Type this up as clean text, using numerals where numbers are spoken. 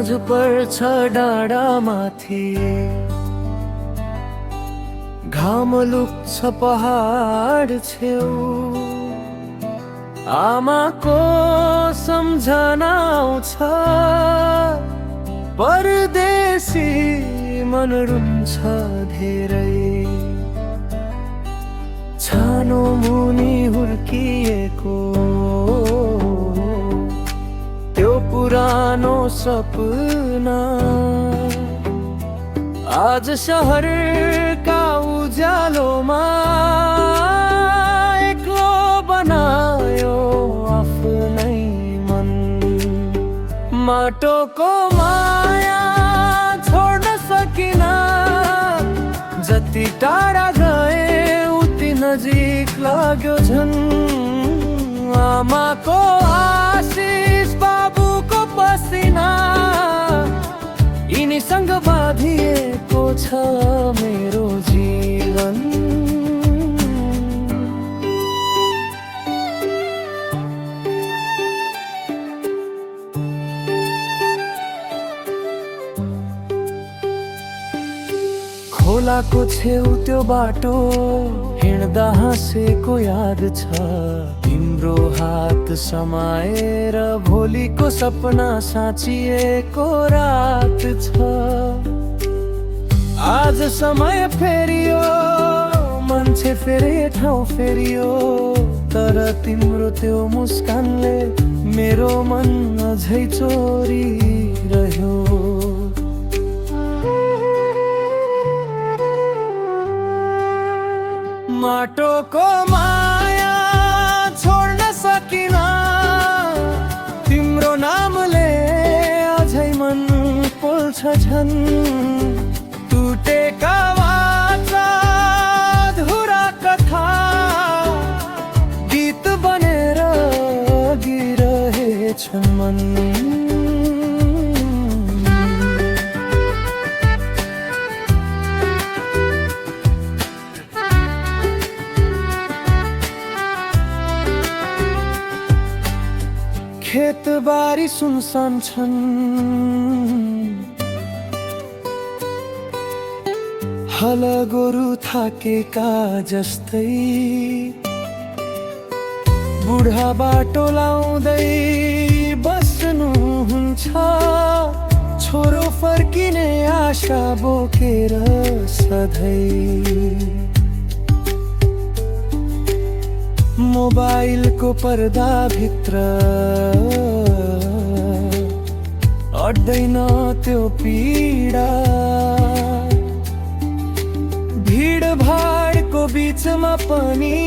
साँझ पर्छ डाँडा माथि, घाम लुक्छ पहाड छेउ, आमाको सम्झना आउँछ, परदेशी मन रुन्छ धेरै। छानो मुनि हुर्किएको त्यो पुरानो सपना आज शहरका उज्यालोमा एक्लो बनायो आफ्नै मन। माटोको माया छोड्न सकिन, जति टाढा गए उति नजिक लाग्यो झन्। आमाको आशिष बाबुको पसिना यिनीसँग बाँधिएको छ मेरो जीवन। खोलाको छेउ त्यो बाटो हिँड्दा हाँसेको याद छ, तिम्रो हात समाएर भोलिको सपना साँचिएको रात छ। आज समय फेरियो, मान्छे फेरि ठाउँ फेरियो, तर तिम्रो त्यो मुस्कानले मेरो मन अझै चोरिरह्यो। माटोको माया छोड्न सकिन, तिम्रो नामले अझै मन पोल्छ झन्। टुटेका वाचा अधुरा कथा गीत बनेर गिरहेछन् मन। खेतबारी सुनसान छन्, हल गोरु थाकेका जस्तै, बुढा बाटो लाउँदै बस्नुहुन्छ, छोरो फर्किने आशा बोकेर सधैँ। मोबाइलको पर्दा भित्र अट्दैन त्यो पीडा, भिडभाडको बीचमा पनि